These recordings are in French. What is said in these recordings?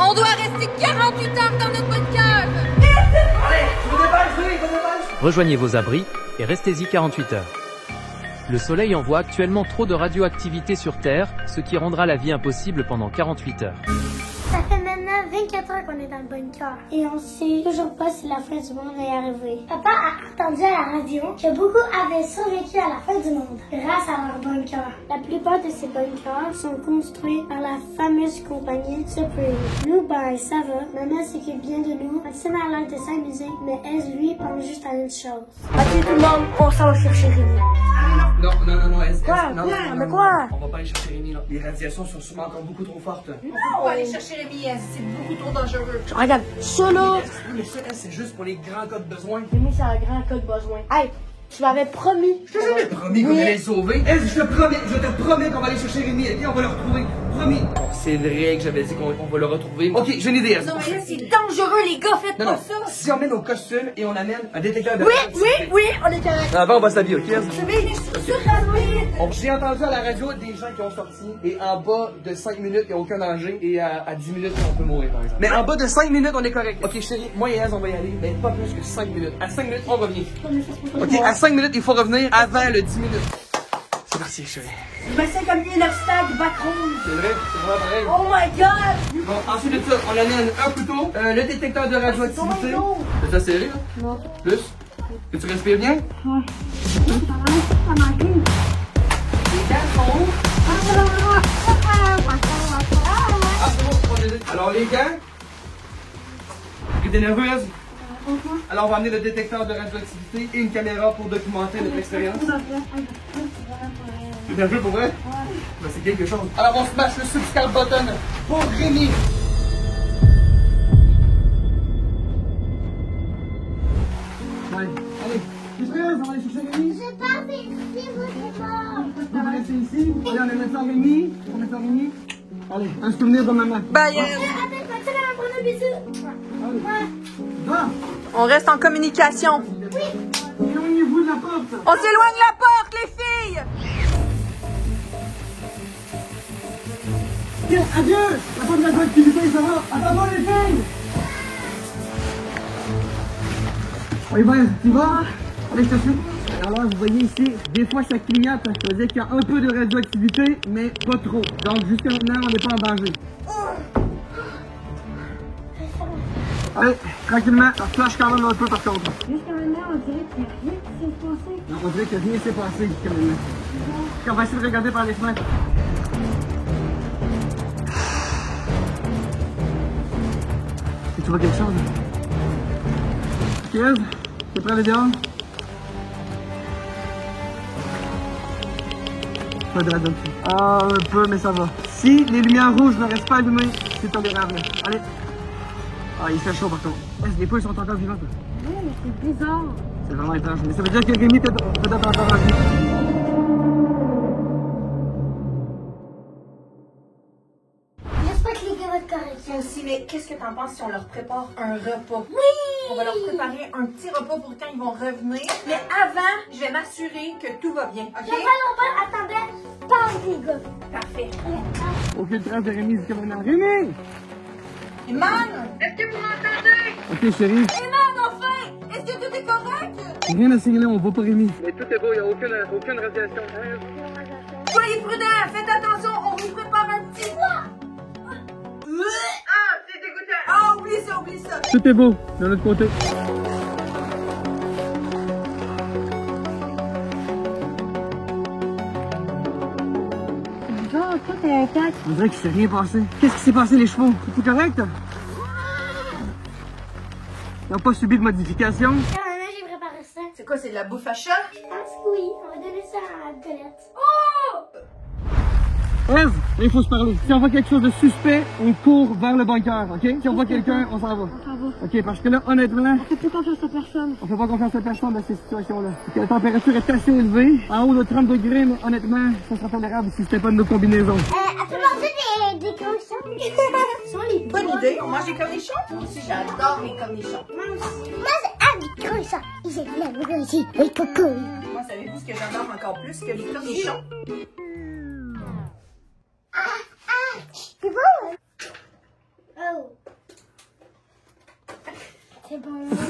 On doit rester 48 heures dans notre bunker. Allez, je vous dépêche. Rejoignez vos abris et restez-y 48 heures. Le Soleil envoie actuellement trop de radioactivité sur Terre, ce qui rendra la vie impossible pendant 48 heures. Ça fait maintenant 24 heures qu'on est dans le bunker. Et on sait toujours pas si la fin du monde est arrivée. Papa a entendu à la radio que beaucoup avaient survécu à la fin du monde grâce à leur bunker. La plupart de ces bunkers sont construits par la fameuse compagnie Supreme. Nous, ben, ça va. Maman s'occupe bien de nous. Elle a l'air de s'amuser, mais elle, lui, pense juste à une chose. Ok, tout le monde, on s'en va chercher Rémi. Non, Quoi? On va pas aller chercher Rémi, là. Les radiations sont sûrement encore beaucoup trop fortes. On va aller chercher Rémi, c'est beaucoup trop dangereux. Regarde, solo! Mais ça, c'est juste pour les grands cas de besoin. Rémi, c'est un grand cas de besoin. Hey, tu m'avais promis. Je t'avais promis qu'on allait le sauver. Je te promets qu'on va aller chercher Rémi et puis on va le retrouver. Promis. Bon, c'est vrai que j'avais dit qu'on va le retrouver. Ok, j'ai une idée. Non, mais là, c'est dangereux, les gars, faites pas ça. Si on met nos costumes et on amène un détecteur de Oui, on est correct. Avant, on va s'habiller, ok? Je J'ai entendu à la radio des gens qui ont sorti et en bas de 5 minutes, il n'y a aucun danger et à 10 minutes, on peut mourir, par exemple. Mais en bas de 5 minutes, on est correct. Ok, chérie, moi et Elle, on va y aller, mais pas plus que 5 minutes. À 5 minutes, on revient. Ok, à 5 minutes, il faut revenir avant le 10 minutes. C'est parti, chérie. Ben, c'est comme une obstacle backroom. C'est vrai, c'est vraiment pareil. Oh my god! Bon, ensuite de ça, on amène un couteau, le détecteur de radioactivité. C'est ça serré, là? Non. Plus? Que tu respires bien? Ouais. Ça m'a ri. Les gants sont où? Ah, c'est bon, c'est pas désolé. Alors, les gants? T'es nerveuse? Alors, on va amener le détecteur de radioactivité et une caméra pour documenter notre expérience. T'es nerveux pour vrai? Ouais. Ben, c'est quelque chose. Alors, on smash le subscribe button pour Rémi. Allez, t'es prête? On va aller chercher Rémi? Je pas fait ici, vous c'est bon. On va rester ici. Allez, on met ça à Rémi. On met ça à Rémi. Allez, un souvenir de maman. Bye. Attends, tu vas prendre un bisou. Allez. Ouais. Va! On reste en communication. Éloignez-vous de la porte. On s'éloigne la porte, les filles. Ok, adieu! La fin de la radioactivité, ça va? Attends-moi, les filles! Oui, ben, tu vas? Allez, je te suis. Alors, vous voyez ici, des fois ça clignote, ça veut dire qu'il y a un peu de radioactivité, mais pas trop. Donc, jusqu'à maintenant, on n'est pas en danger. Allez, tranquillement, ça flash quand même un peu par contre. Jusqu'à maintenant, on dirait qu'il n'y a rien qui s'est passé. Non, on dirait que rien s'est passé jusqu'à maintenant. On va essayer de regarder par les fenêtres. Et tu vois quelque chose? Kev, t'es prêt à aller dehors? Pas de radioactivité. Ah, un peu, mais ça va. Si les lumières rouges ne restent pas allumées, c'est tolérable. Allez. Ah, il fait chaud par contre. Les poules sont encore vivantes. Oui, mais c'est bizarre. C'est vraiment étrange. Mais ça veut dire que Rémi peut-être encore en vie. J'espère que les gars vont être corrects. Moi aussi, mais qu'est-ce que t'en penses si on leur prépare un repas? Oui! On va leur préparer un petit repas pour quand ils vont revenir. Mais avant, je vais m'assurer que tout va bien, ok? Papa attendait. Parle, les gars. Parfait. Aucune trace de Rémi jusqu'à maintenant. Rémi! Iman, est-ce que vous m'entendez? Ok, chérie. Iman, enfin! Est-ce que tout est correct? Rien à signaler, on voit pas Rémi. Mais tout est beau, il n'y a aucune radiation. Soyez prudents, faites attention, on vous prépare un petit... Ah, c'est dégoûtant! Ah, oublie ça! Tout est beau, de l'autre côté. Bizarre, toi, t'es intact. On dirait qu'il s'est rien passé. Qu'est-ce qui s'est passé, les chevaux? C'est correct? Ils n'ont pas subi de modification. Maman, j'ai préparé ça. C'est quoi, c'est de la bouffe à chat? Je pense que oui. On va donner ça à Colette. Oh! Eve, il faut se parler. Si on voit quelque chose de suspect, on court vers le bunker, ok? Si on voit quelqu'un, on s'en va. On s'en va. Ok, parce que là, honnêtement, On fait plus confiance à personne. on fait pas confiance à personne dans ces situations-là. La température est assez élevée, en haut de 30 degrés, mais honnêtement, ça serait tolérable si c'était pas de nos combinaisons. Après, manger des cornichons. Sont les Bonne idée, on mange des cornichons? Moi aussi, j'adore les cornichons. Moi aussi. Moi, j'ai des cornichons. J'ai de la aussi. Les cocos. Moi, savez-vous ce que j'adore encore plus que les cornichons? C'est bon, hein? Oh.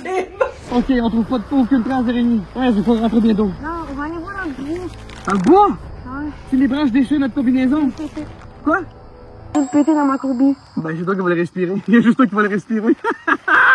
C'est bon. Ok, on trouve pas de peau, aucune trace de Rémi. Ouais, il faut rentrer bientôt. Non, on va aller voir dans le bois. Dans le bois? Ouais. Si les branches déchirent notre combinaison. Quoi? Je vais péter dans ma courbie. Ben, c'est toi qui vas le respirer. Il y a juste toi qui vas le respirer.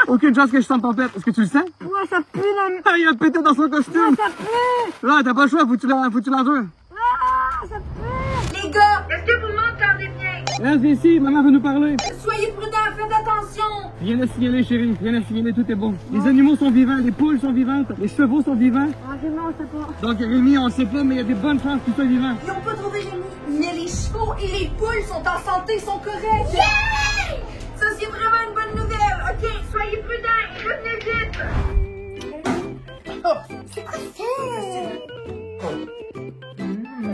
Aucune chance que je sente ton pète. Est-ce que tu le sens? Ouais, ça pue dans le... Ah, il a pété dans son costume. Ouais, ça pue. Ouais, t'as pas le choix, faut que tu l'endures. Ah, ça pue. Les gars, est-ce que vous m'entendez bien? Reste ici, maman veut nous parler. Soyez prudents, faites attention. Rien à signaler, chérie. Rien à signaler, tout est bon. Les animaux sont vivants, les poules sont vivantes, les chevaux sont vivants. Ah, Rémi, on sait pas. Donc, Rémi, on sait pas, mais il y a des bonnes chances qu'il soit vivant. Ils ont pas trouvé Rémi, mais les chevaux et les poules sont en santé, sont corrects. Yeah! Ça, c'est vraiment une bonne nouvelle. OK, soyez prudents et revenez vite. C'est quoi ça?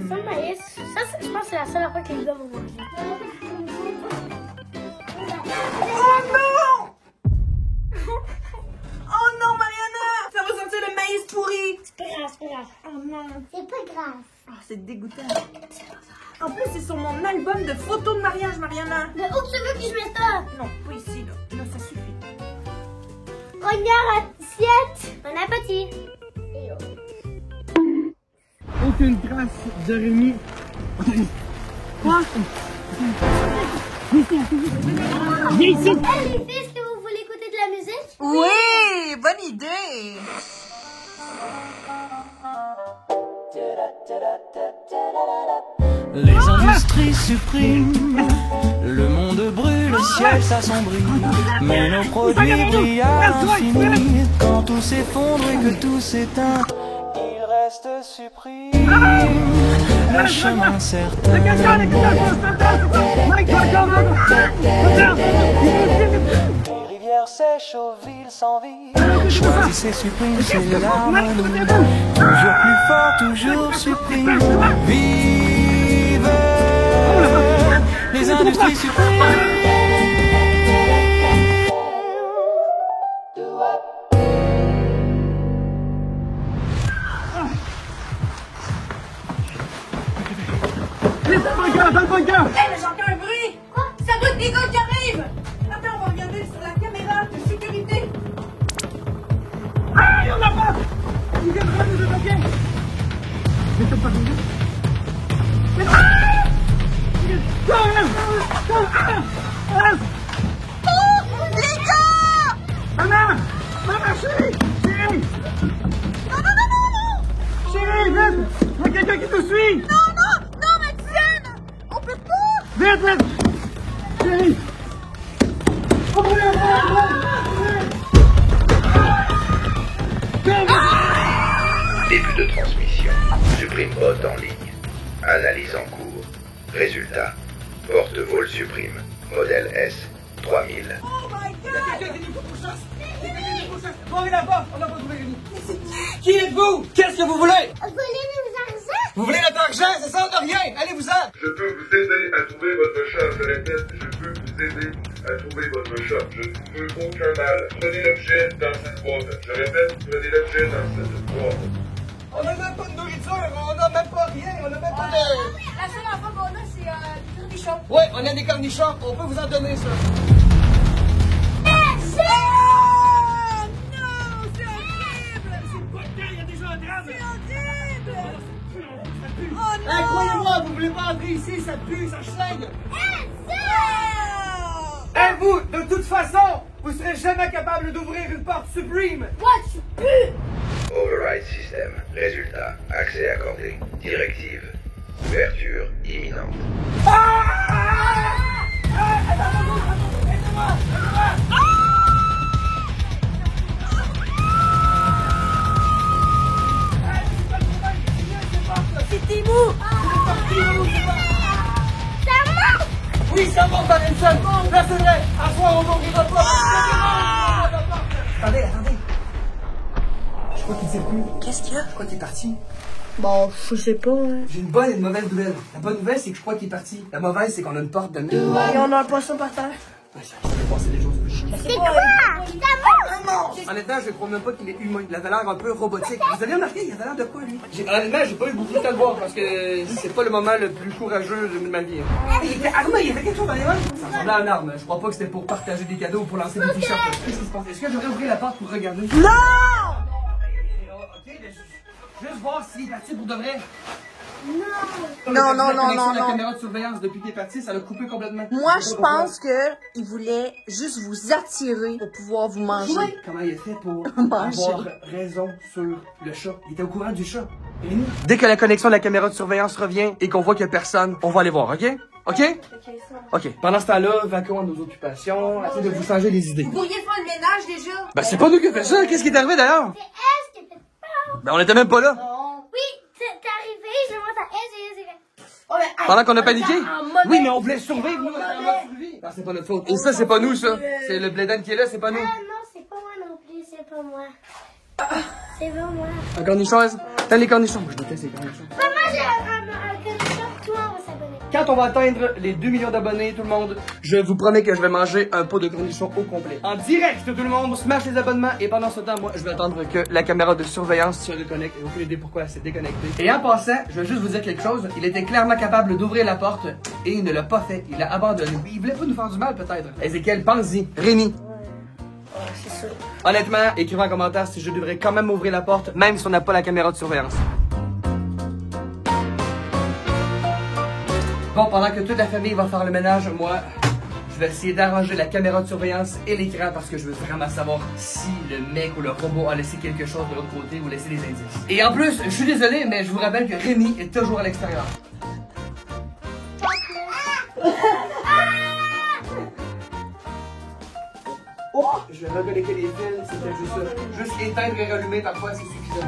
Ça me maïs. Ça, je pense que c'est la seule fois que les gars vont manger. Oh non! Oh non, Mariana! Ça va sentir le maïs pourri. C'est pas grave, c'est pas grave. Oh non. C'est pas grave. Oh, c'est dégoûtant. En plus, c'est sur mon album de photos de mariage, Mariana. Mais où tu veux que je mette ça? Non, pas ici, là. Là, ça suffit. Regarde, assiette. Bon appétit. Aucune trace de Rémi. Quoi? Viens ici! Hey, les filles, est-ce que vous voulez écouter de la musique? Oui, bonne idée. Les industries suppriment, le monde brûle, le ciel s'assombrit, mais nos produits brillent à l'infini. Quand tout s'effondre et que tout s'éteint, il reste suprême, le chemin certain. Les rivières sèches aux villes sans vie, choisissez suprême, c'est l'harmonie. Toujours plus fort, toujours suprême. Vive les industries suprêmes. Dans le bunker! Hé, mais j'entends un bruit. Quoi? Ça doit être des gars qui arrivent. Attends, on va regarder sur la caméra de sécurité. Ah, il y en a pas! Il vient de prendre nous attaquer! Mais c'est pas venu. Mais non! Oh, les gars! Maman! Maman, chérie! Chérie! Non, non, non, non, non! Chérie, vite! Il y a quelqu'un qui nous suit! Non, non, non, Maxime! On peut pas! Vite, vite! Chérie! Ouvrez, Début de transmission. Supprime bot en ligne. Analyse en cours. Résultat. Porte-vol supprime. Modèle S 3000. Oh my Il y a god! quelqu'un qui nous pourchasse! Bon, on est là-bas! On n'a pas trouvé Rémi! Qui êtes-vous? Qu'est-ce que vous voulez? Voler nos argent? Vous voulez notre argent? C'est ça, on n'a rien! Allez-vous-en! Je peux vous aider à trouver votre chat, je répète, je peux vous aider à trouver votre chat. Je ne veux aucun mal. Prenez l'objet dans cette boîte. Je répète, prenez l'objet dans cette boîte. On n'a même pas de nourriture, on n'a même pas rien, on n'a même pas de... La seule enfant qu'on a, c'est des cornichons. Ouais, on a des cornichons, on peut vous en donner ça. Oh non, c'est horrible! C'est pas le cas, il y a déjà un drame. C'est horrible! Oh non! Croyez-moi, vous voulez pas entrer ici, ça pue, ça schlingue. Oh! Et vous, de toute façon, vous serez jamais capable d'ouvrir une porte Supreme. Moi, tu pues! Override system. Résultat. Accès accordé. Directive. Ouverture imminente. C'est Timou! Ça monte! Oui, ça monte, Vanessa. Là, c'est vrai. À soir, on n'ouvrira pas. Attendez, attendez. Je crois qu'il ne sait plus. Qu'est-ce qu'il y a? Je crois qu'il est parti. Bon, je sais pas, hein. J'ai une bonne et une mauvaise nouvelle. La bonne nouvelle, c'est que je crois qu'il est parti. La mauvaise, c'est qu'on a une porte de... Et on a un poisson par terre. Ouais, ça, je vais passer les choses plus chiantes. C'est quoi? Honnêtement, je crois même pas qu'il est humain. Il avait l'air un peu robotique. Vous avez remarqué, il avait l'air de quoi, lui? Honnêtement, j'ai pas eu beaucoup de temps de voir parce que c'est pas le moment le plus courageux de ma vie. Il était armé, il y avait quelque chose dans les mains. Ça ressemblait à une arme. Je crois pas que c'était pour partager des cadeaux ou pour lancer des t-shirts. Qu'est-ce qui se passe? Est-ce que je devrais ouvrir la porte pour regarder? Non! Ok, juste voir s'il est parti pour de vrai. Non! Non. La caméra de surveillance depuis qu'il est parti, ça l'a coupé complètement. Moi, je pense que il voulait juste vous attirer pour pouvoir vous manger. Comment il a fait pour Manger. avoir raison sur le chat? Il était au courant du chat. Dès que la connexion de la caméra de surveillance revient et qu'on voit qu'il y a personne, on va aller voir, ok? Ok? Ok. Pendant ce temps-là, vaquons à nos occupations, essayez de vous changer les idées. Vous pourriez faire le ménage déjà? Ben, c'est pas nous qui a fait ça. Qu'est-ce qui est arrivé d'ailleurs? C'est S qui était pas. Ben, on était même pas là. Oui, t'es arrivé, je vois ta S et Pendant qu'on a paniqué? Oui, mais on voulait survivre, nous, on était en mode survie. Non, c'est pas notre faute. Et ça, c'est pas nous, ça. C'est le Bléden qui est là, c'est pas nous. non, c'est pas moi non plus, c'est pas moi. C'est pas moi. Un cornichon, t'as les cornichons. Moi, je déteste les cornichons. Maman, j'ai un cornichon, toi, on va s'abonner. Quand on va atteindre les 2 millions d'abonnés, tout le monde, je vous promets que je vais manger un pot de cornichons au complet. En direct, tout le monde, smash les abonnements. Et pendant ce temps, moi, je vais attendre que la caméra de surveillance se reconnecte. Et aucune idée pourquoi elle s'est déconnectée. Et en passant, je vais juste vous dire quelque chose. Il était clairement capable d'ouvrir la porte et il ne l'a pas fait. Il l'a abandonné. Il voulait pas nous faire du mal, peut-être. Ézéchiel, pense-y. Rémi. C'est sûr. Honnêtement, écrivez en commentaire si je devrais quand même ouvrir la porte, même si on n'a pas la caméra de surveillance. Bon, pendant que toute la famille va faire le ménage, moi, je vais essayer d'arranger la caméra de surveillance et l'écran parce que je veux vraiment savoir si le mec ou le robot a laissé quelque chose de l'autre côté ou laissé des indices. Et en plus, je suis désolé, mais je vous rappelle que Rémi est toujours à l'extérieur. Oh! Je vais reconnecter les fils, c'était juste ça. Juste éteindre et rallumer parfois, c'est suffisant.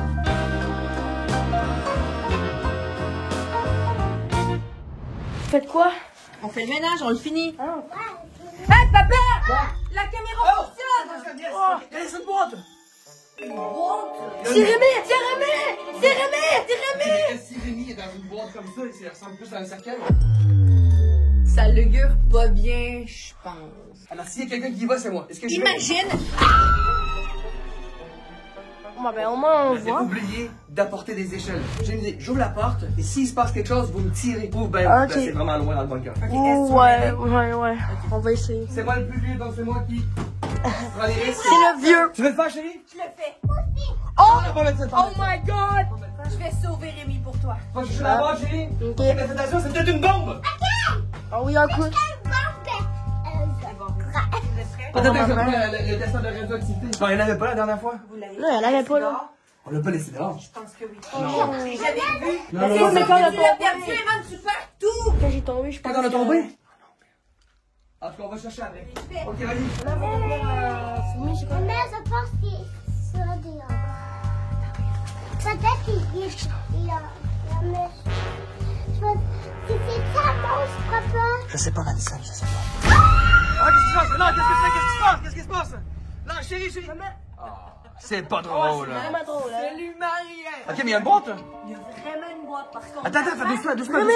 Faites quoi? On fait le ménage, on le finit. Hey, papa! La caméra fonctionne! Quelle est cette boîte? Une boîte? C'est Rémi! C'est Rémi! C'est Rémi! C'est Rémi! Si Rémi est dans une boîte comme ça, il ressemble plus à un cercueil. Ça l'augure pas bien, je pense. Alors s'il y a quelqu'un qui y va, c'est moi. Est-ce que je Imagine! Ben, au moins, on J'ai voit. oublié d'apporter des échelles. J'ai une idée. J'ouvre la porte et s'il se passe quelque chose, vous me tirez. Ou ben, Ok. c'est vraiment loin dans le bunker. Ouais. On va essayer. C'est moi le plus vieux, donc c'est moi qui prend les risques. C'est le vieux. Tu veux le faire, chérie? Je le fais. Oh! On va mettre ça. Oh my god! Je vais sauver Rémi pour toi. Moi, je suis là-bas, chérie. Ok. Mais faites attention, c'est peut-être une bombe! Oh oui, un coup. Peut-être que c'est le testeur de radioactivité. Non, il n'y en avait pas la dernière fois. Non, elle avait pas là. On l'a pas laissé dehors. Je pense que oui. J'ai jamais vu. Non, mais quand on a Tu l'as perdu avant tu perds tout! Quand j'ai tombé, je pense. Quand on a tombé? En tout cas, on va chercher après. Ok, vas-y. Mais je pense qu'il sera dehors. Peut-être qu'il est là. Mais c'est ça, mon papa. Je sais pas, Madison, je sais pas. Ah, qu'est-ce qui se passe? Non, qu'est-ce qui se passe? Non, chérie. C'est pas drôle. Vraiment drôle, hein? Salut Marie! Ok, mais il y a une boîte? Il y a vraiment une boîte par contre. Attends, doucement. Non,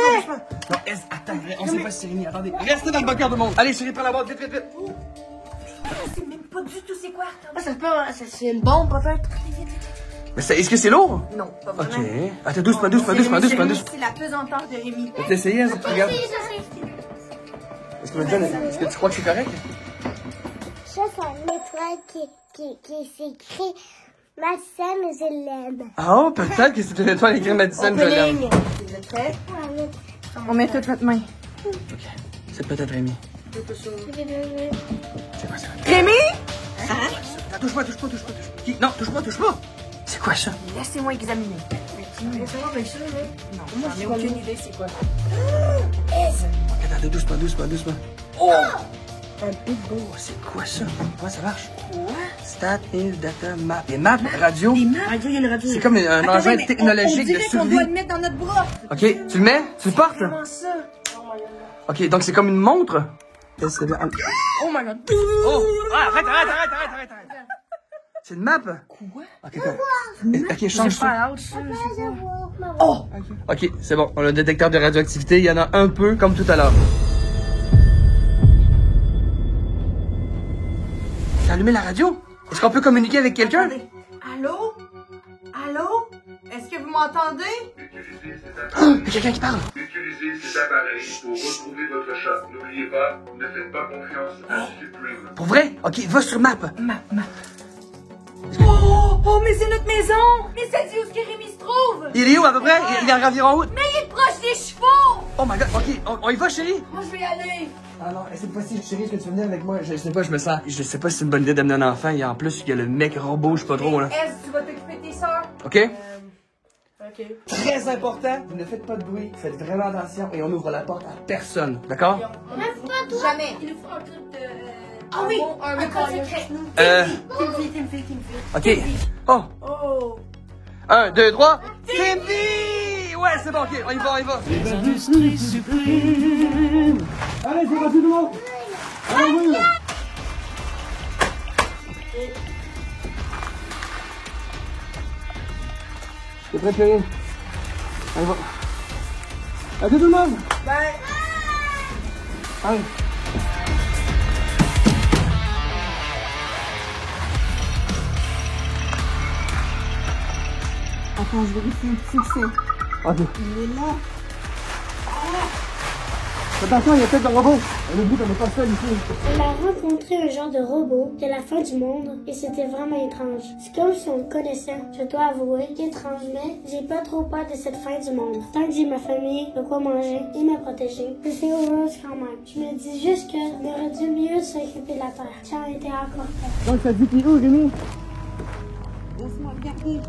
attends, on sait pas si c'est Rémi, attendez. Restez dans le bunker de monde. Allez, chérie, prends la boîte, vite. Je sais même pas du tout c'est quoi. Ah, ça peut. C'est une bombe, peut-être. Mais est-ce que c'est lourd? Non, pas Ok. vraiment. Attends, doucement. C'est la pesanteur de Rémi. On va essayer, hein, regarde. Est-ce que tu crois que c'est correct? Ça, c'est un étoile qui s'écrit Madison, je l'aime. Ah, peut-être que c'est une étoile écrite Madison, je l'aime. Opening. Vous êtes prêts? On met toute notre main. C'est peut-être Rémi. C'est quoi ça? Rémi? Attends, touche pas. Qui? Non, touche pas. C'est quoi ça? Laissez-moi examiner. Laissez-moi bien sûr, là. Non, j'en ai aucune idée c'est quoi. Attends, doucement. Oh! Un big beau, c'est quoi ça? Comment ça marche? Stat, news, data, map. Les maps, radio. Radio, il y a une radio. C'est comme un engin technologique on de dirait qu'on survie. doit le mettre dans notre bras. Ok, tu le mets? Tu le portes? Comment ça? Ok, donc c'est comme une montre? Oh my god. Oh! Ah, arrête! C'est une map? Quoi? Ok, change ça. Oh! Ok, c'est bon, on a un détecteur de radioactivité, il y en a un peu comme tout à l'heure. allumé la radio? Est-ce qu'on peut communiquer avec quelqu'un? Allô? Allô? Est-ce que vous m'entendez? Utilisez cet Oh, appareil. il y a quelqu'un qui parle. Utilisez cet appareil pour retrouver votre chat. N'oubliez pas, ne faites pas confiance à Supreme. Pour vrai? Ok, va sur map. Oh, mais c'est notre maison! Mais c'est dit où est-ce que Rémi se trouve? Il est où à peu près? Il est environ où? Mais il est proche des chevaux! Oh my god, ok, on y va, chérie? Moi, je vais y aller. Alors, cette fois-ci, chérie, est-ce que tu veux venir avec moi? Je sais pas, je sais pas si c'est une bonne idée d'amener un enfant. Et en plus, il y a le mec robot, je sais pas trop, là. Est-ce que tu vas t'occuper de tes sœurs? Ok? Ok. Très important, vous ne faites pas de bruit, faites vraiment attention et on ouvre la porte à personne, d'accord? Jamais. Il nous faut un truc de... Ah oui! Un code secret. Team. Ok. Oh! Oh! 1, 2, 3. Timmy! Ouais, c'est bon, ok, on y va. Les industries suprêmes. Allez, c'est parti tout le monde! Allez, oui! T'es prêt, chérie? Allez, va. À tout le monde! Bye! Allez. Attends, je vérifie un petit que Ok. il est là. Attention, il y a peut-être un robot. On oublie qu'on n'est pas seul ici. On a rencontré un genre de robot de la fin du monde et c'était vraiment étrange. C'est comme si on le connaissait. Je dois avouer qu'étrange, mais j'ai pas trop peur de cette fin du monde. Tant que j'ai ma famille, de quoi manger et me protéger, je suis heureuse quand même. Je me dis juste qu'on aurait dû mieux s'occuper de la Terre. J'en étais encore peur. Donc, ça dit qu'il est où, Rémi? Laisse-moi regarder.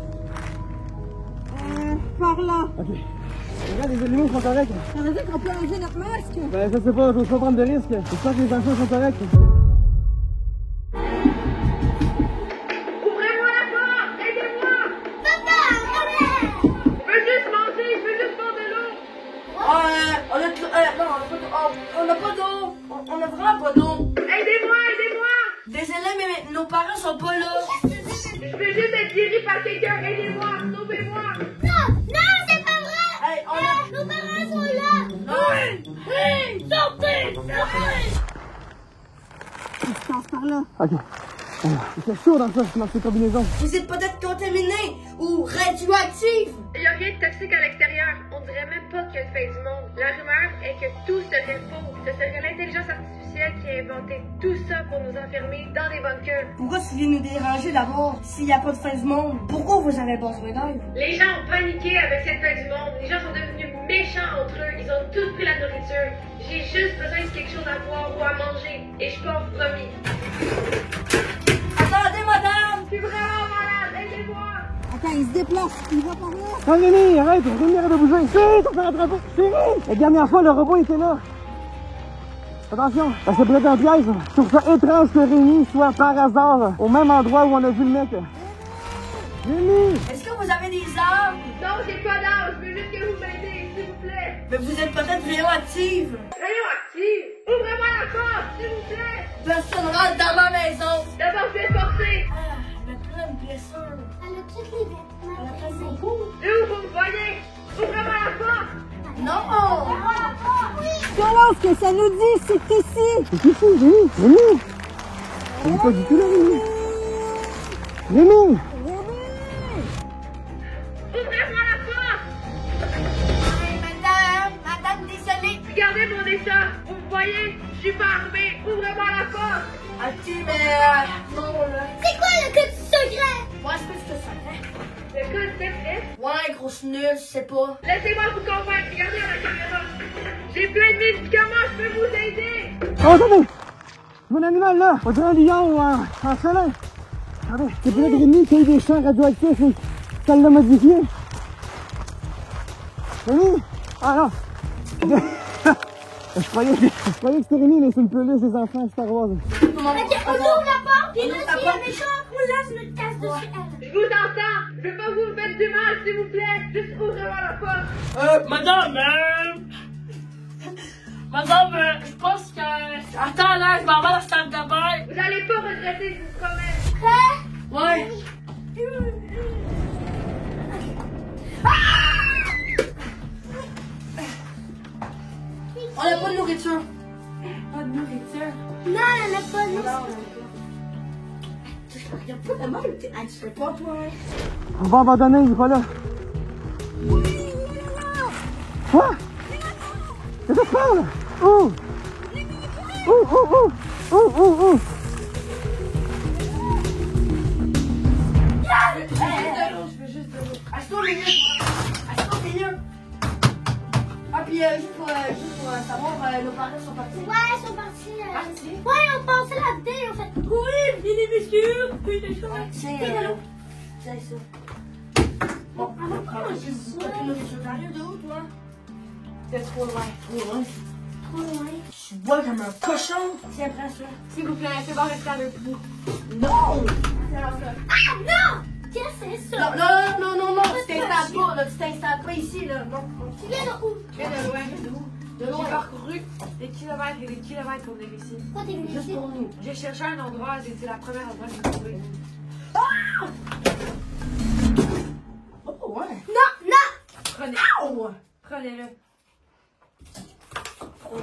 Par là. Ok. Regarde, les animaux sont corrects. Ça veut dire qu'on peut enlever notre masque? Ben, je sais pas, faut pas prendre de risques. J'espère que les enfants sont corrects. Ouvrez-moi la porte! Aidez-moi! Papa! Je veux juste manger, je veux juste boire de l'eau! On n'a pas d'eau! On a vraiment pas d'eau! Aidez-moi! Désolé, mais nos parents sont pas là! Je veux juste être guéri par quelqu'un! Aidez-moi! Sauvez-moi! Non, c'est pas vrai! Hey, Nos parents sont là! Non! Hey! Sortez! Il se passe par là. Ok. Il fait chaud dans ces combinaisons. Vous êtes peut-être contaminé ou radioactif! Il n'y a rien de toxique à l'extérieur. On dirait même pas qu'il y a une fin du monde. La rumeur est que tout serait faux. Ce serait l'intelligence artificielle qui a inventé tout ça pour nous enfermer dans des bunkers. Pourquoi tu viens nous déranger d'abord s'il n'y a pas de fin du monde? Pourquoi vous avez besoin d'aide? Les gens ont paniqué avec cette fin du monde. Les gens sont devenus méchants entre eux. Ils ont tous pris la nourriture. J'ai juste besoin de quelque chose à boire ou à manger. Et je pars promis. Attendez, madame! Je suis vraiment malade! Aidez-moi! Attends, il se déplace. Il va par là. Oh, Rémi, arrête, Rémi, arrête de bouger. Chérie, t'as fait rattraper. Chérie! La dernière fois, le robot était là. Attention, ça peut être un piège. Je trouve ça étrange que Rémi soit par hasard au même endroit où on a vu le mec. Rémi! Est-ce que vous avez des armes? Non, j'ai pas d'armes. Je veux juste que vous m'aidez, s'il vous plaît. Mais vous êtes peut-être radioactive. Radioactive? Ouvrez-moi la porte, s'il vous plaît. Personne rentre dans ma maison. D'abord, je vais forcer. Elle a plein de blessures. Elle a toutes les vêtements. Elle a plein de beaucoup. D'où vous me voyez? Ouvrez-moi la porte. Non! Comment est-ce que ça nous dit? C'est ici. C'est ici, Rémi! Rémi! On n'est pas du tout là, Rémi! Rémi! Ouvrez-moi la porte! Madame, désolée. Regardez mon état. Vous me voyez? Je suis pas armée. Ouvrez-moi la porte. Ok, mais non, là. C'est quoi le code secret? Moi, je peux que ça secret. Le code secret? Ouais, grosse nulle, je sais pas. Laissez-moi vous convaincre. Regardez à la caméra. J'ai plein de médicaments, je peux vous aider. Oh, attendez! Mon animal, là! On dirait un lion ou un félin! Attendez, c'est peut-être Rémi qui a eu des champs radioactifs et ça l'a modifié. Rémi? Ah non! Je croyais que c'était Rémi, mais c'est une peluche des enfants Star Wars. Ok, on ouvre la porte, puis là, s'il y a méchant, on lance notre casse dessus elle. Je vous entends. Je veux pas vous faire du mal, s'il vous plaît. Juste ouvrez-moi la porte. Madame, je pense que... Attends, là, je m'en vais à la salle de bain. Vous allez pas regretter, je vous promets. Ouais. On a pas de nourriture. Pas de nourriture. Non, elle n'a pas de nourriture. Je regarde pas la molle. Tu fais pas, toi, hein? On va abandonner, il est pas là. Quoi? Qu'est-ce que tu parles? Où? Où? Je veux juste de l'eau. Assieds-toi au milieu. Assieds-toi au milieu. Ah, puis juste pour savoir, nos parents sont partis. Ouais, ils sont partis. Partis? Ouais, on passait la bouteille, on fait. Oui, viens les messieurs. Puis des choses. Tiens, de l'eau. Tiens, ça. Bon, on va prendre juste ça. Puis là, je t'arrive de où, toi? T'es trop loin. Trop loin? Trop loin. Tu bois comme un cochon. Tiens, prends ça. S'il vous plaît, fais voir rester avec vous. Non! Ah non! Qu'est-ce que c'est ça? Non, tu t'installes pas, là, tu t'installes pas ici, là, non. Tu viens de où? Je viens de loin, de loin. J'ai parcouru des kilomètres et des kilomètres pour venir ici. Pourquoi t'es venu Juste ici? pour nous. J'ai cherché un endroit, c'était la première endroit que j'ai trouvé. Ah! Oh, ouais. Non! Prenez. Ow! Prenez-le. Ow!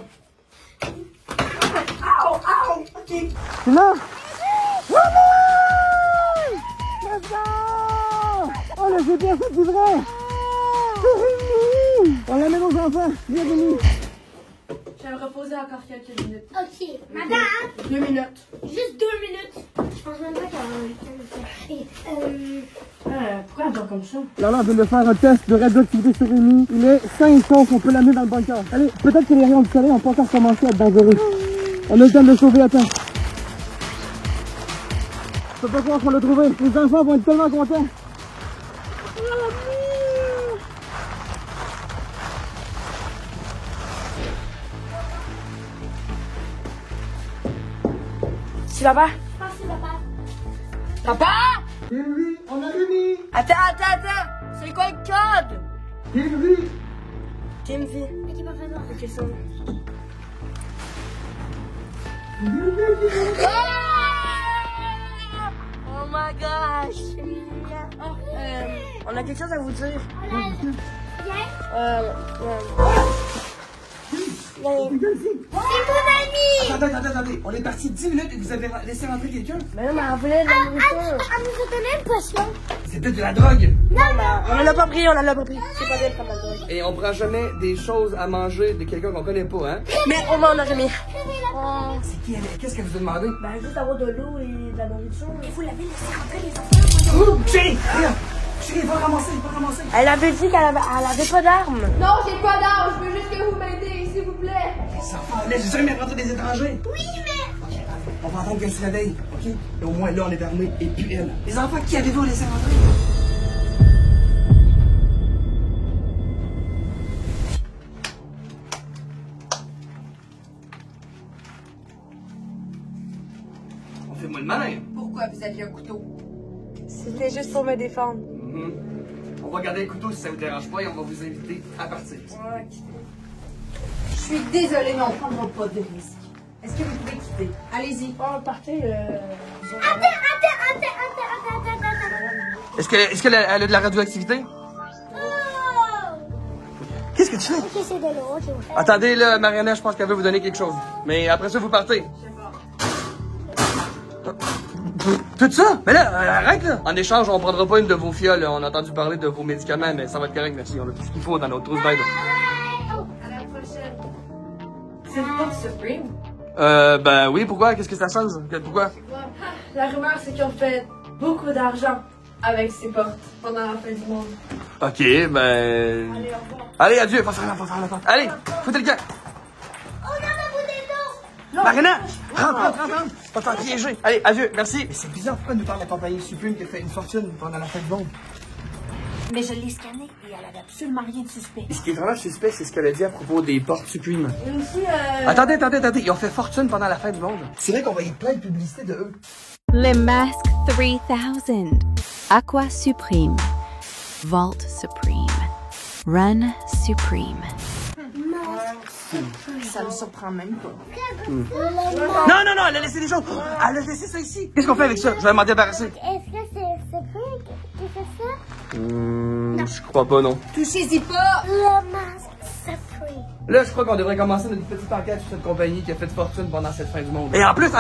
Ok. C'est là? Let's go! Oh, le GPS est vrai! C'est Rémi! On l'amène aux enfants. Viens, Rémi. Je vais me reposer encore quelques minutes. Ok, madame! 2 minutes. Juste 2 minutes. Je pense même pas qu'elle va le faire. Pourquoi elle dort comme ça? Alors là, on vient de faire un test de radioactivité sur Rémi. Il est sain et sauf, on peut l'amener dans le bunker. Allez, peut-être que les rayons du soleil ont pas encore commencé à être dangereux. On a le temps de le sauver, attends. Je peux pas croire qu'on l'a trouvé. Les enfants vont être tellement contents. C'est papa? Je pense que c'est papa. Papa? Rémi, on a Rémi. Attends! C'est quoi le code? Rémi. Timothy. Ok, papa, non. Ok, ça. Oh my gosh! On a quelque chose à vous dire. Attendez, on est parti 10 minutes et vous avez laissé rentrer quelqu'un? Mais non, mais elle voulait de la nourriture. Elle nous a donné une potion. C'est peut-être de la drogue. On en a pas pris, C'est pas bien de prendre la drogue. Et on prend jamais des choses à manger de quelqu'un qu'on connaît pas, hein? Mais on en a jamais. C'est qui elle? Qu'est-ce qu'elle vous a demandé? Ben, juste avoir de l'eau et de la nourriture. Mais vous l'avez laissé rentrer les enfants. Chérie! Chérie, va ramasser. Elle avait dit qu'elle avait pas d'armes. Non, j'ai pas d'armes, je veux juste que vous m'aidiez, s'il vous plaît. Les enfants, laisse jamais rentrer des étrangers. Oui, mais. Ok, on va attendre qu'elle se réveille, ok? Et au moins là, on est armés, et puis elle. Les enfants, qui avez-vous laissé rentrer? On fait moins le malin. Pourquoi vous aviez un couteau? C'était juste pour me défendre. On va garder le couteau si ça vous dérange pas et on va vous inviter à partir. Je suis désolée, mais on ne prendra pas de risque. Est-ce que vous pouvez quitter? Allez-y. On partez. Attends. Est-ce qu'elle a de la radioactivité? Qu'est-ce que tu fais? Ok, c'est de l'eau, ok. Attendez, là, Mariana, je pense qu'elle veut vous donner quelque chose. Mais après ça, vous partez. Tout ça? Mais là, arrête là! En échange, on prendra pas une de vos fioles. On a entendu parler de vos médicaments, mais ça va être correct, merci. On a tout ce qu'il faut dans notre trousse d'aide. À la prochaine. C'est pas Supreme? Ben oui, pourquoi? Qu'est-ce que ça change? Pourquoi? La rumeur, c'est qu'ils ont fait beaucoup d'argent avec ces portes pendant la fin du monde. Ok, ben... Allez, au revoir. Allez, adieu, pas faire la porte. Allez, foutez le camp! Mariana! Rentre! Pas t'en piéger! Allez, adieu, merci! Mais c'est bizarre, pourquoi nous parle la compagnie Supreme qui a fait une fortune pendant la fin du monde? Mais je l'ai scanné et elle avait absolument rien de suspect. Ce qui est vraiment suspect, c'est ce qu'elle a dit à propos des portes Supreme. Et aussi, Attendez, ils ont fait fortune pendant la fin du monde. C'est vrai qu'on voyait plein de publicités de eux. Les Masques 3000, Aqua Supreme, Vault Supreme, Run Supreme. Ça me surprend même pas. Non, elle a laissé des choses. Elle a laissé ça ici. Qu'est-ce qu'on fait avec ça? Je vais m'en débarrasser. Est-ce que c'est Supreme qui fait ça? Je crois pas, non. Touchez-y pas! Le masque Supreme. Là, je crois qu'on devrait commencer notre petite enquête sur cette compagnie qui a fait de fortune pendant cette fin du monde. Et en plus,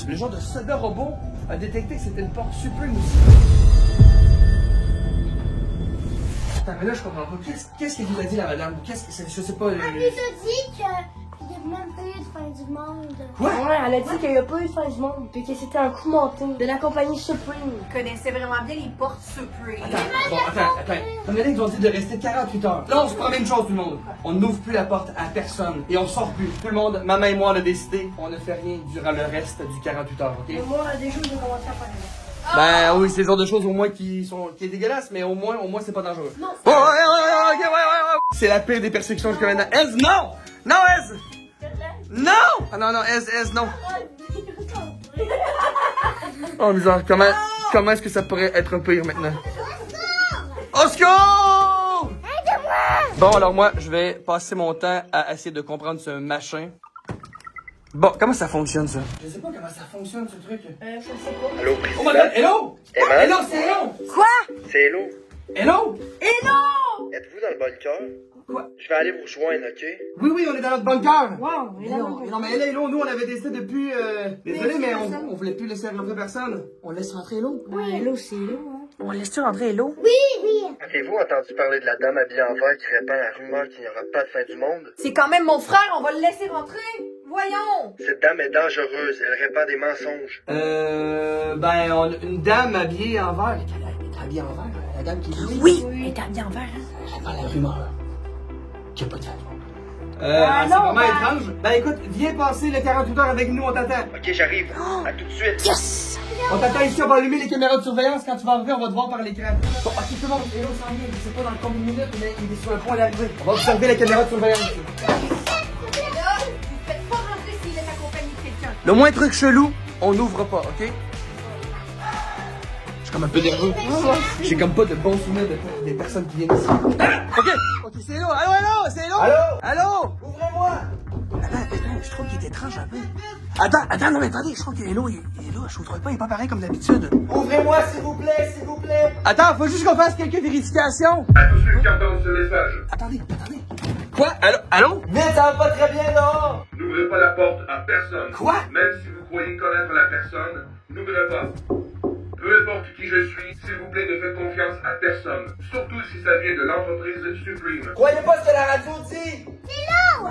le genre de soldat robot a détecté que c'était une porte Supreme aussi. Attends, mais là, je comprends pas. Qu'est-ce qu'il vous a dit, la madame? Je sais pas. Elle nous a dit qu'il n'y a même pas eu de fin du monde. Quoi? Ouais, elle a dit qu'il n'y a pas eu de fin du monde, puis que c'était un coup monté de la compagnie Supreme. Ils connaissaient vraiment bien les portes Supreme. Attends. On a dit qu'ils ont dit de rester 48 heures. Là, on se prend la même chose, tout le monde. On n'ouvre plus la porte à personne. Et on sort plus. Tout le monde, maman et moi, on a décidé. On ne fait rien durant le reste du 48 heures, ok? Et moi, déjà, je vais commencer à faire rien. Ben oui, c'est le genre de choses au moins qui est dégueulasse, mais au moins c'est pas dangereux. Non. Ouais. C'est la pire des persécutions jusqu'à maintenant. Ez, non! Non, Ez! Non! Ah non, Ez, non. Oh, bizarre. Comment est-ce que ça pourrait être pire maintenant? Oscar! Bon, alors moi, je vais passer mon temps à essayer de comprendre ce machin. Bon, comment ça fonctionne, ça? Je sais pas comment ça fonctionne, ce truc. Je sais pas. Allô, Oh président? my god, hello! Emma? Hello, c'est Hello! Quoi? C'est Hello. Hello! Êtes-vous dans le bunker? Quoi? Je vais aller vous rejoindre, ok? Oui, on est dans notre bunker! Wow, Mais non, mais Hello, nous, on avait décidé depuis, désolé, mais on voulait plus laisser rentrer personne. On laisse rentrer Hello? Ouais, Hello, c'est Hello, hein. On laisse-tu rentrer Hello? Oui. Avez-vous entendu parler de la dame habillée en vert qui répand la rumeur qu'il n'y aura pas de fin du monde? C'est quand même mon frère, on va le laisser rentrer. Voyons! Cette dame est dangereuse, elle répand des mensonges. Ben, une dame habillée en vert. Elle est habillée en vert, la dame qui dit. Oui! Elle est habillée en vert, hein? Elle répand la rumeur qu'il n'y a pas de fin du monde. non, C'est vraiment étrange. Ben écoute, viens passer les 48 heures avec nous, on t'attend. Ok, j'arrive. À tout de suite. Yes! On t'attend ici, on va allumer les caméras de surveillance. Quand tu vas arriver, on va te voir par l'écran. Bon, ok, tout le monde, Hello s'en vient. Je sais pas dans combien de minutes, mais il est sur le point d'arriver. On va observer les caméras de surveillance. Là, vous faites pas rentrer s'il est accompagné de quelqu'un. Le moins truc chelou, on n'ouvre pas, ok? Je suis comme un peu nerveux. J'ai comme pas de bons souvenirs des personnes qui viennent ici. Ok, c'est Hello. Allô, c'est Hello? Allô? Ouvrez-moi! Attends, je trouve qu'il est étrange un peu. Attends, non mais attendez, je trouve que Hello, il est là, je trouve pas, il est pas pareil comme d'habitude. Ouvrez-moi, s'il vous plaît. Attends, faut juste qu'on fasse quelques vérifications. À tous ceux qui entendent ce message, Attendez. Quoi? Allô? Mais ça va pas très bien, non? n'ouvrez pas la porte à personne. Quoi? Même si vous croyez connaître la personne, n'ouvrez pas. Peu importe qui je suis, s'il vous plaît, ne faites confiance à personne. Surtout si ça vient de l'entreprise Supreme. Croyez pas ce que la radio dit!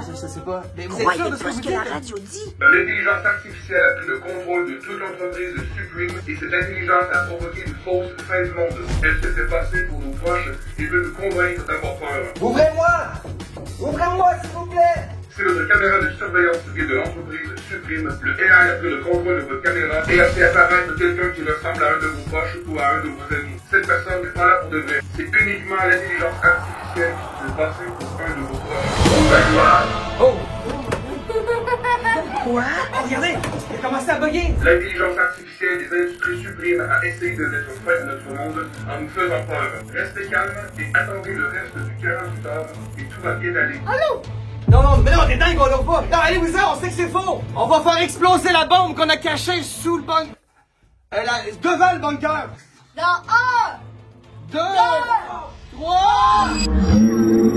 Je sais pas. Mais vous êtes sûr de ce que vous dites? radio dit. L'intelligence artificielle a pris le contrôle de toute l'entreprise Supreme et cette intelligence a provoqué une fausse fin du monde. Elle se fait passer pour nos proches et veut nous convaincre d'avoir peur. Ouvrez-moi, s'il vous plaît! Si votre caméra de surveillance vient de l'entreprise Supreme, le AI a pris le contrôle de votre caméra et a fait apparaître quelqu'un qui ressemble à un de vos proches ou à un de vos amis. Cette personne n'est pas là pour de vrai. C'est uniquement l'intelligence artificielle qui se fait passer pour un de vos proches. Oh! Quoi? Regardez, il a commencé à bugger! L'intelligence artificielle des industries Supreme a essayé de mettre fin à notre monde en nous faisant peur. Restez calme et attendez le reste du 48 heures et tout va bien aller. Non, mais non, t'es dingue, on l'ouvre pas! Non, allez-vous-en, on sait que c'est faux! On va faire exploser la bombe qu'on a cachée sous le bunker! Devant le bunker! Dans 1! 2! 3!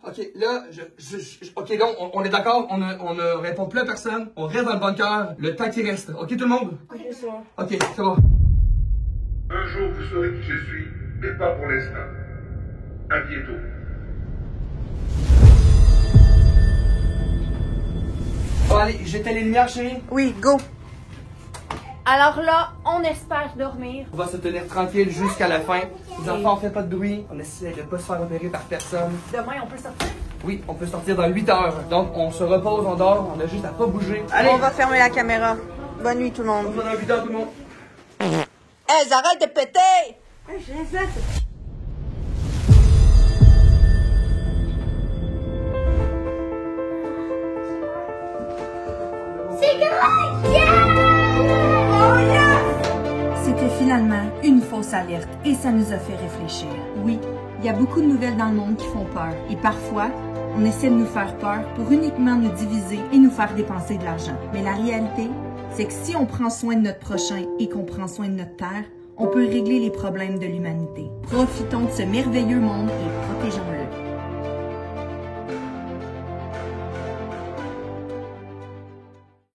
Ok, là, ok, donc, on est d'accord, on ne répond plus à personne, on reste dans le bunker, le temps qui reste. Ok, tout le monde? Ok, ça va. Un jour, vous saurez qui je suis, mais pas pour l'instant. À bientôt. Bon, allez, j'éteins les lumières, chérie. Oui, go. Alors là, on espère dormir. On va se tenir tranquille jusqu'à la fin. Les enfants, on fait pas de bruit. On essaie de pas se faire repérer par personne. Demain, on peut sortir? Oui, on peut sortir dans 8 heures. Donc, on se repose, on dort. On a juste à pas bouger. Allez! On va fermer la caméra. Bonne nuit, tout le monde. On se voit dans 8 heures, tout le monde. Hey, arrête de péter! Je l'ai fait. C'est correct! Yeah! Oh yes! C'était finalement une fausse alerte et ça nous a fait réfléchir. Oui, il y a beaucoup de nouvelles dans le monde qui font peur et parfois, on essaie de nous faire peur pour uniquement nous diviser et nous faire dépenser de l'argent. Mais la réalité, c'est que si on prend soin de notre prochain et qu'on prend soin de notre terre, on peut régler les problèmes de l'humanité. Profitons de ce merveilleux monde et protégeons-le.